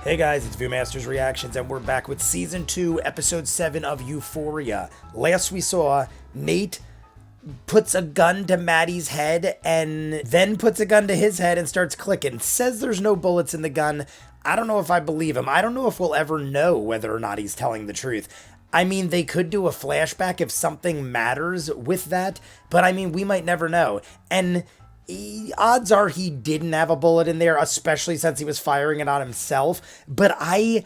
Hey guys, it's ViewMasters Reactions, and we're back with Season 2, Episode 7 of Euphoria. Last we saw, Nate puts a gun to Maddie's head, and then puts a gun to his head and starts clicking. Says there's no bullets in the gun. I don't know if I believe him. I don't know if we'll ever know whether or not he's telling the truth. I mean, they could do a flashback if something matters with that, but I mean, we might never know. And odds are he didn't have a bullet in there, especially since he was firing it on himself. But I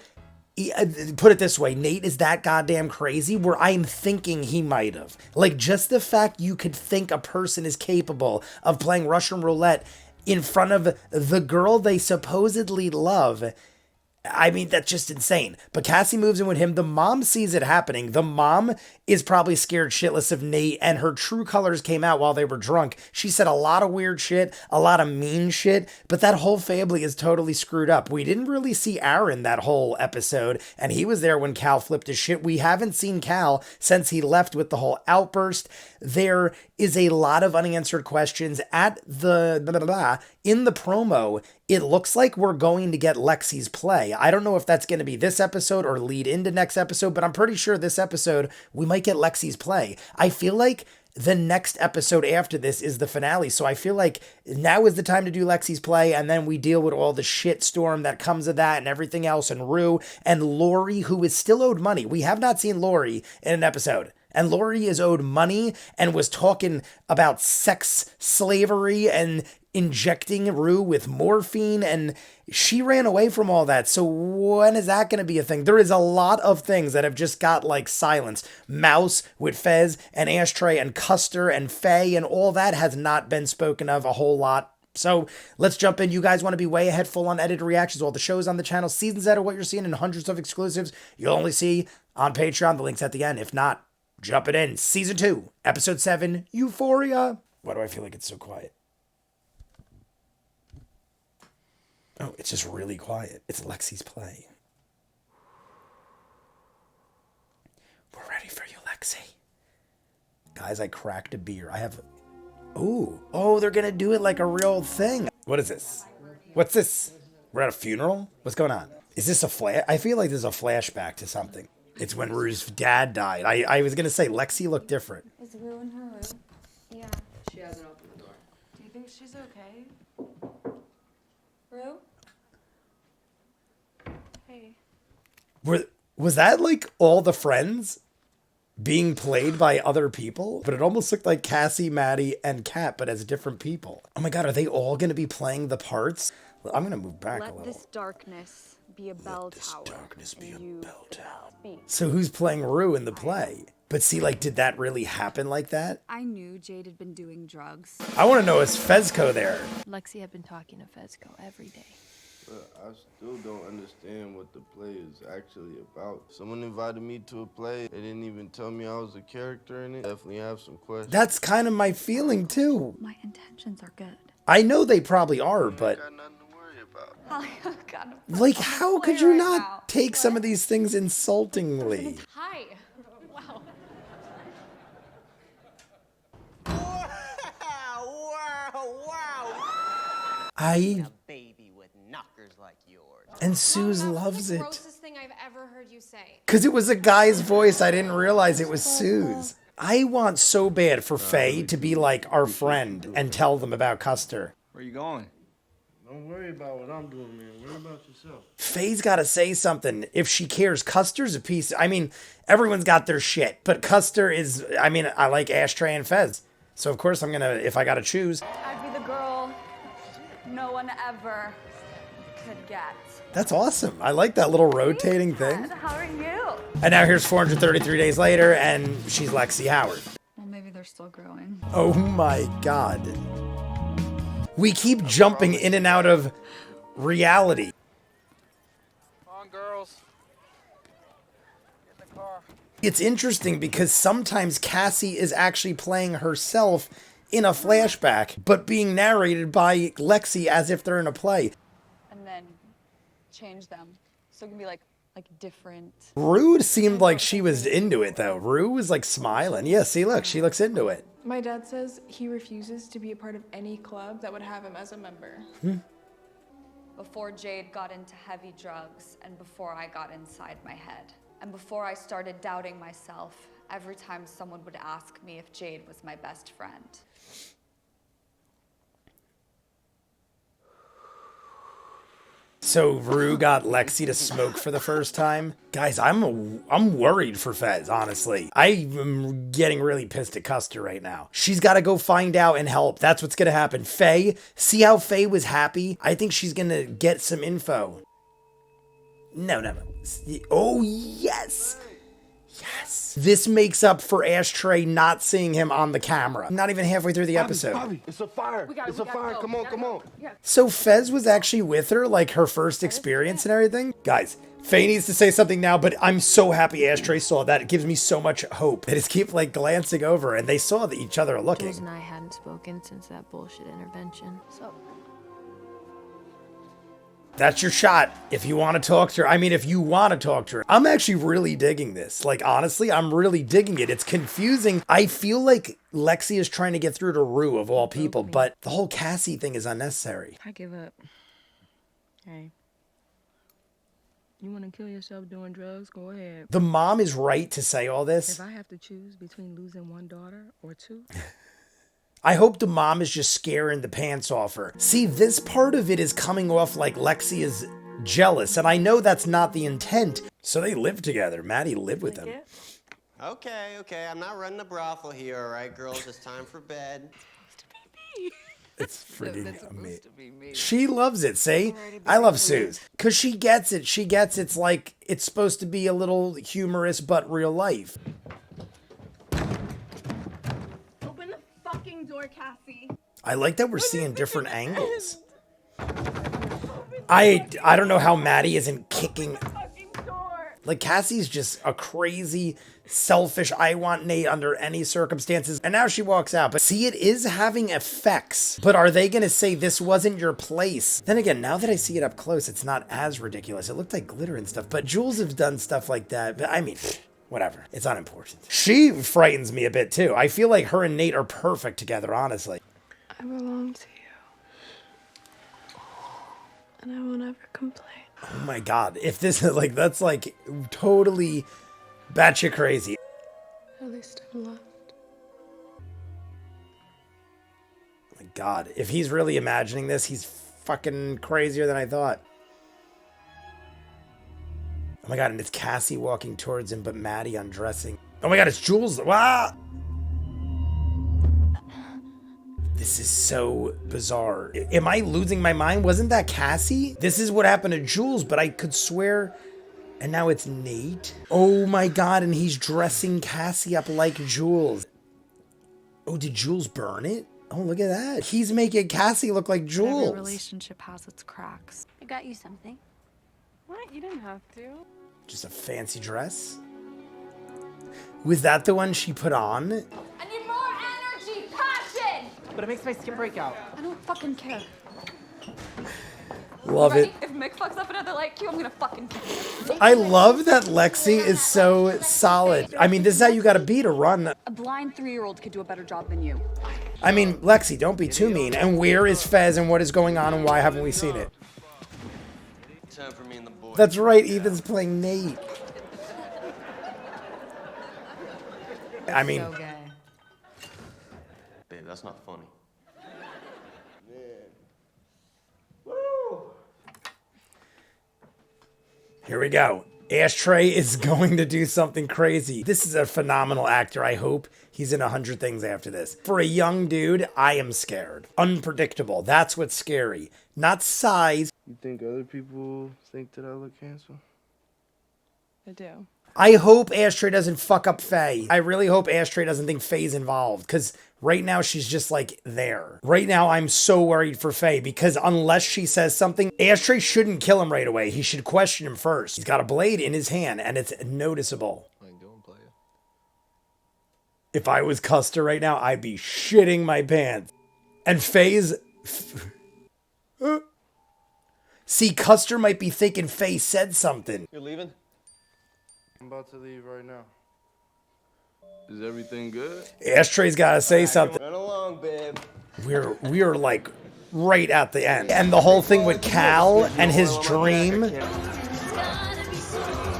put it this way, Nate is that goddamn crazy where I'm thinking he might have. Like, just the fact you could think a person is capable of playing Russian roulette in front of the girl they supposedly love, I mean, that's just insane. But Cassie moves in with him. The mom sees it happening. The mom is probably scared shitless of Nate, and her true colors came out while they were drunk. She said a lot of weird shit, a lot of mean shit, but that whole family is totally screwed up. We didn't really see Aaron that whole episode, and he was there when Cal flipped his shit. We haven't seen Cal since he left with the whole outburst. There is a lot of unanswered questions at the in the promo. It looks like we're going to get Lexi's play. I don't know if that's going to be this episode or lead into next episode, but I'm pretty sure this episode we might get Lexi's play. I feel like the next episode after this is the finale, so I feel like now is the time to do Lexi's play, and then we deal with all the shit storm that comes of that and everything else, and Rue and Lori, who is still owed money. We have not seen Lori in an episode. And Lori is owed money and was talking about sex slavery and injecting Rue with morphine, and she ran away from all that. So when is that going to be a thing? There is a lot of things that have just got like silence. Mouse with Fez and Ashtray and Custer and Faye and all that has not been spoken of a whole lot. So let's jump in. You guys want to be way ahead, full on edited reactions, all the shows on the channel, seasons that are what you're seeing, and hundreds of exclusives you'll only see on Patreon. The link's at the end. If not, jump it in. Season 2, Episode 7, Euphoria. Why do I feel like it's so quiet? Oh, it's just really quiet. It's Lexi's play. We're ready for you, Lexi. Guys, I cracked a beer. I have... Ooh. Oh, they're going to do it like a real thing. What is this? What's this? We're at a funeral? What's going on? Is this a flash? I feel like there's a flashback to something. It's when Rue's dad died. I was going to say Lexi looked different. Is Rue in her room? Yeah. She hasn't opened the door. Do you think she's okay? Rue? Hey. Was that like all the friends being played by other people? But it almost looked like Cassie, Maddie, and Kat, but as different people. Oh my God, are they all going to be playing the parts? I'm going to move back a little. Let this darkness be a bell tower. Let this darkness be a bell tower. So who's playing Rue in the play? But see, like, did that really happen like that? I knew Jade had been doing drugs. I want to know, is Fezco there? Lexi had been talking to Fezco every day. But I still don't understand what the play is actually about. Someone invited me to a play. They didn't even tell me I was a character in it. Definitely have some questions. That's kind of my feeling, too. My intentions are good. I know they probably are, but... I got nothing to worry about. Like, how could you not take some of these things insultingly? Hi. Wow. I... Baby with knockers like yours. And Suze loves the it. grossest thing I've ever heard you say. Because it was a guy's voice. I didn't realize it was Suze. I want so bad for Faye to be like our friend and tell them about Custer. Where you going? Don't worry about what I'm doing, man. Worry about yourself. Faye's got to say something if she cares. Custer's a piece. I mean, everyone's got their shit, but Custer is, I mean, I like Ashtray and Fez. So, of course, I'm going to, if I got to choose. I'd be the girl no one ever could get. That's awesome. I like that little rotating thing. How are you? And now here's 433 days later, and she's Lexi Howard. Well, maybe they're still growing. Oh my God. We keep jumping in and out of reality. Come on, girls. Get in the car. It's interesting because sometimes Cassie is actually playing herself in a flashback, but being narrated by Lexi as if they're in a play. And then change them. So it can be like different. Rue seemed like she was into it though. Rue was like smiling. Yeah, see, look, she looks into it. My dad says he refuses to be a part of any club that would have him as a member. Before Jade got into heavy drugs, and before I got inside my head. And before I started doubting myself every time someone would ask me if Jade was my best friend. So Rue got Lexi to smoke for the first time. Guys, I'm worried for Fez, honestly. I'm getting really pissed at Custer right now. She's got to go find out and help. That's what's going to happen. Faye, see how Faye was happy? I think she's going to get some info. No. Oh, yes. Yes. This makes up for Ashtray not seeing him on the camera. Not even halfway through the episode. Bobby, it's a fire. It's a fire. Come on. So Fez was actually with her, like her first experience and everything? Guys, Faye needs to say something now, but I'm so happy Ashtray saw that. It gives me so much hope. They just keep like glancing over and they saw that each other are looking. Jules and I hadn't spoken since that bullshit intervention. So That's your shot if you want to talk to her. I mean, if you want to talk to her. I'm actually really digging this. Like, honestly, I'm really digging it. It's confusing. I feel like Lexi is trying to get through to Rue, of all people, but the whole Cassie thing is unnecessary. I give up. Hey. You want to kill yourself doing drugs? Go ahead. The mom is right to say all this. If I have to choose between losing one daughter or two... I hope the mom is just scaring the pants off her. See, this part of it is coming off like Lexi is jealous, and I know that's not the intent. So they live together. Maddie lived with them. Okay. I'm not running a brothel here, all right, girls? It's time for bed. It's freaking amazing. She loves it, see? I love Suze. Because she gets it. She gets it's like it's supposed to be a little humorous but real life. Door, Cassie. I like that we're seeing different angles. I don't know how Maddie isn't kicking. Like, Cassie's just a crazy, selfish, I want Nate under any circumstances. And now she walks out. But see, it is having effects. But are they going to say this wasn't your place? Then again, now that I see it up close, it's not as ridiculous. It looked like glitter and stuff. But Jules have done stuff like that. But I mean... whatever. It's unimportant. She frightens me a bit too. I feel like her and Nate are perfect together, honestly. I belong to you. And I won't ever complain. Oh my god. If this is like, that's like totally batshit crazy. At least I'm loved. Oh my god. If he's really imagining this, he's fucking crazier than I thought. Oh my god, and it's Cassie walking towards him, but Maddie undressing. Oh my god, it's Jules. Wow! This is so bizarre. Am I losing my mind? Wasn't that Cassie? This is what happened to Jules, but I could swear... and now it's Nate? Oh my god, and he's dressing Cassie up like Jules. Oh, did Jules burn it? Oh, look at that. He's making Cassie look like Jules. Every relationship has its cracks. I got you something. What? You didn't have to. Just a fancy dress? Was that the one she put on? I need more energy, passion! But it makes my skin break out. I don't fucking care. Love it. If Mick fucks up another like you, I'm gonna fucking kill him. I love that Lexi is so solid. I mean, this is how you gotta be to run. A blind 3-year-old could do a better job than you. I mean, Lexi, don't be too mean. And where is Fez and what is going on and why haven't we seen it? Time for me and the boys. That's right, Ethan's playing Nate. I mean, Babe, that's not funny. here we go. Ashtray is going to do something crazy. This is a phenomenal actor. I hope he's in 100 things after this. For a young dude, I am scared. Unpredictable. That's what's scary. Not size. You think other people think that I look handsome? I do. I hope Ashtray doesn't fuck up Faye. I really hope Ashtray doesn't think Faye's involved, because right now she's just like there. Right now I'm so worried for Faye, because unless she says something, Ashtray shouldn't kill him right away. He should question him first. He's got a blade in his hand, and it's noticeable. If I was Custer right now, I'd be shitting my pants. And Faye's... See, Custer might be thinking Faye said something. You're leaving? I'm about to leave right now. Is everything good? Ashtray's got to say something. Run along, babe. We are like right at the end. And the whole thing with Cal and his dream.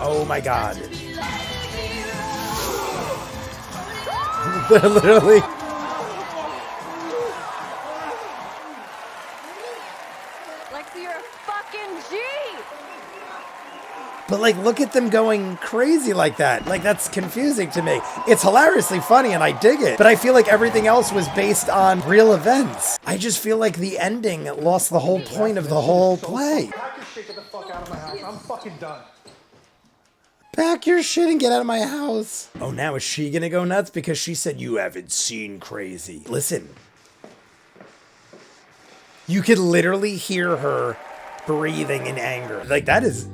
Oh my God. Literally. Lexi, you're a fucking G! But like, look at them going crazy like that. Like, that's confusing to me. It's hilariously funny and I dig it. But I feel like everything else was based on real events. I just feel like the ending lost the whole point of the whole play. Pack your shit, get the fuck out of my house. I'm fucking done. Pack your shit and get out of my house. Oh, now is she gonna go nuts because she said you haven't seen crazy? Listen. You could literally hear her breathing in anger. Like, that is...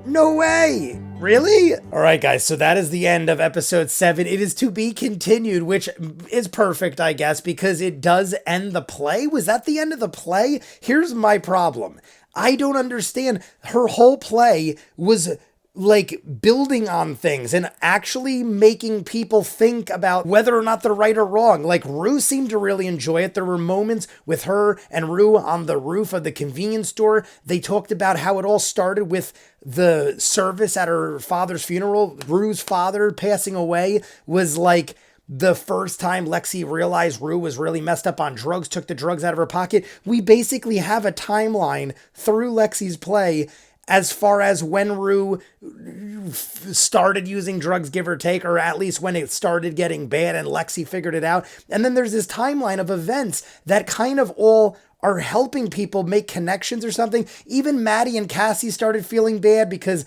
No way! Really? All right, guys, so that is the end of episode 7. It is to be continued, which is perfect, I guess, because it does end the play. Was that the end of the play? Here's my problem. I don't understand. Her whole play was like building on things and actually making people think about whether or not they're right or wrong. Like, Rue seemed to really enjoy it. There were moments with her and Rue on the roof of the convenience store. They talked about how it all started with the service at her father's funeral. Rue's father passing away was like the first time Lexi realized Rue was really messed up on drugs, took the drugs out of her pocket. We basically have a timeline through Lexi's play as far as when Rue started using drugs, give or take, or at least when it started getting bad and Lexi figured it out. And then there's this timeline of events that kind of all are helping people make connections or something. Even Maddie and Cassie started feeling bad because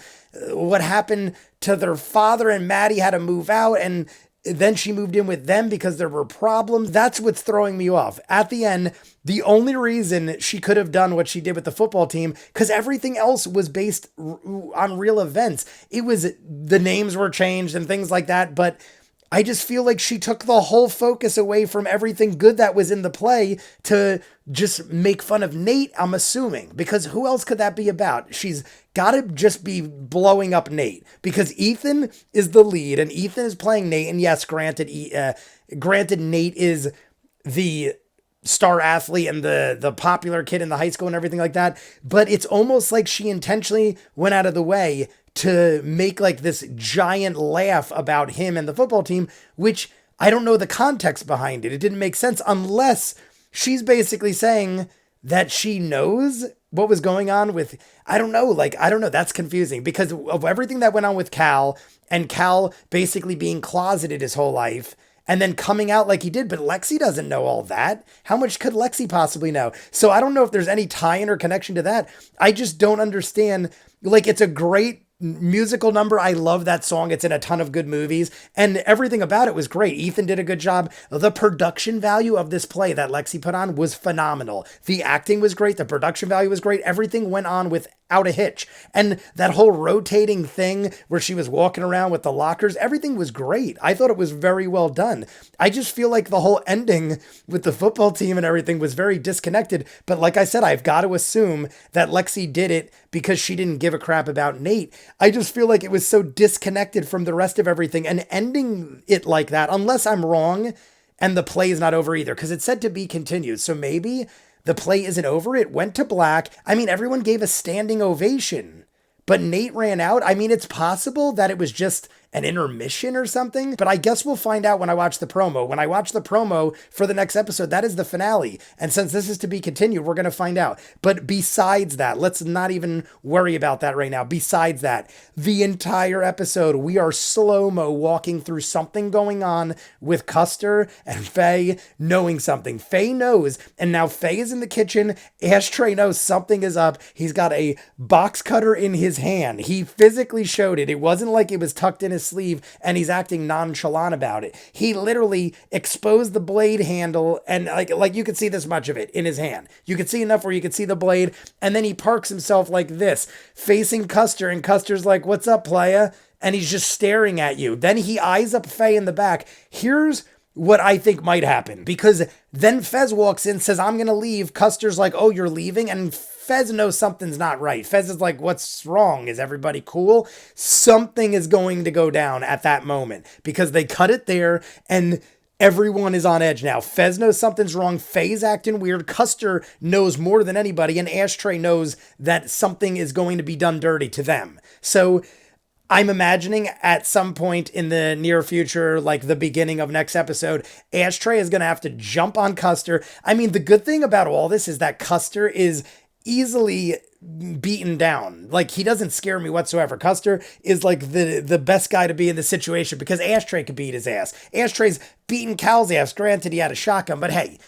what happened to their father, and Maddie had to move out, and then she moved in with them because there were problems. That's what's throwing me off. At the end, the only reason she could have done what she did with the football team, because everything else was based on real events. It was, the names were changed and things like that, but I just feel like she took the whole focus away from everything good that was in the play to just make fun of Nate, I'm assuming. Because who else could that be about? She's got to just be blowing up Nate. Because Ethan is the lead, and Ethan is playing Nate. And yes, granted, Nate is the star athlete and the popular kid in the high school and everything like that. But it's almost like she intentionally went out of the way to make like this giant laugh about him and the football team, which I don't know the context behind it. It didn't make sense unless she's basically saying that she knows what was going on with, I don't know. That's confusing because of everything that went on with Cal, and Cal basically being closeted his whole life and then coming out like he did. But Lexi doesn't know all that. How much could Lexi possibly know? So I don't know if there's any tie-in or connection to that. I just don't understand. Like, it's a great musical number. I love that song. It's in a ton of good movies and everything about it was great. Ethan did a good job. The production value of this play that Lexi put on was phenomenal. The acting was great. The production value was great. Everything went on without a hitch. And that whole rotating thing where she was walking around with the lockers, everything was great. I thought it was very well done. I just feel like the whole ending with the football team and everything was very disconnected. But like I said, I've got to assume that Lexi did it because she didn't give a crap about Nate. I just feel like it was so disconnected from the rest of everything, and ending it like that, unless I'm wrong and the play is not over either, because it's said to be continued. So maybe the play isn't over. It went to black. I mean, everyone gave a standing ovation, but Nate ran out. I mean, it's possible that it was just an intermission or something, but I guess we'll find out when I watch the promo. When I watch the promo for the next episode, that is the finale. And since this is to be continued, we're going to find out. But besides that, let's not even worry about that right now. Besides that, the entire episode, we are slow-mo walking through something going on with Custer and Faye knowing something. Faye knows, and now Faye is in the kitchen. Ashtray knows something is up. He's got a box cutter in his hand. He physically showed it. It wasn't like it was tucked in his sleeve and he's acting nonchalant about it. He literally exposed the blade handle, and like you could see this much of it in his hand. You could see enough where you could see the blade, and then he parks himself like this, facing Custer, and Custer's like, "What's up, playa?" And he's just staring at you. Then he eyes up Faye in the back. Here's what I think might happen, because then Fez walks in, says, "I'm gonna leave." Custer's like, "Oh, you're leaving?" And Fez knows something's not right. Fez is like, "What's wrong? Is everybody cool?" Something is going to go down at that moment, because they cut it there, and Everyone is on edge now. Fez knows something's wrong. Faye's acting weird. Custer knows more than anybody, and Ashtray knows that something is going to be done dirty to them. So I'm imagining at some point in the near future, like the beginning of next episode, Ashtray is going to have to jump on Custer. I mean, the good thing about all this is that Custer is easily beaten down. Like, he doesn't scare me whatsoever. Custer is like the best guy to be in the situation because Ashtray could beat his ass. Ashtray's beaten Cal's ass. Granted, he had a shotgun, but hey,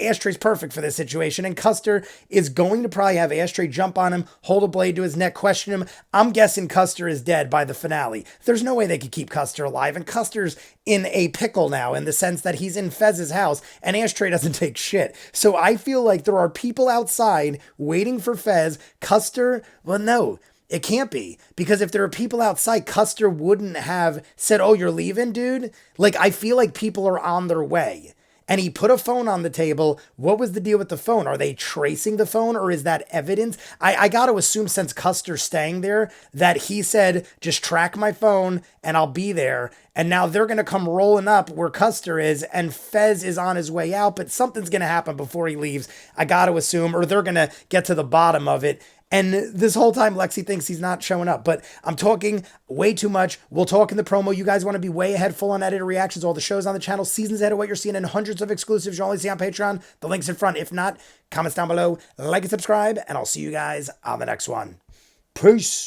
Ashtray's perfect for this situation, and Custer is going to probably have Ashtray jump on him, hold a blade to his neck, question him. I'm guessing Custer is dead by the finale. There's no way they could keep Custer alive, and Custer's in a pickle now in the sense that he's in Fez's house, and Ashtray doesn't take shit. So I feel like there are people outside waiting for Fez. Custer, well, no. It can't be, because if there are people outside, Custer wouldn't have said, oh, you're leaving, dude? Like, I feel like people are on their way. And he put a phone on the table. What was the deal with the phone? Are they tracing the phone, or is that evidence? I got to assume, since Custer's staying there, that he said, just track my phone and I'll be there. And now they're going to come rolling up where Custer is, and Fez is on his way out, but something's going to happen before he leaves. I got to assume, or they're going to get to the bottom of it. And this whole time, Lexi thinks he's not showing up. But I'm talking way too much. We'll talk in the promo. You guys want to be way ahead, full on edited reactions, all the shows on the channel, seasons ahead of what you're seeing, and hundreds of exclusives you only see on Patreon. The link's in front. If not, comments down below, like and subscribe, and I'll see you guys on the next one. Peace.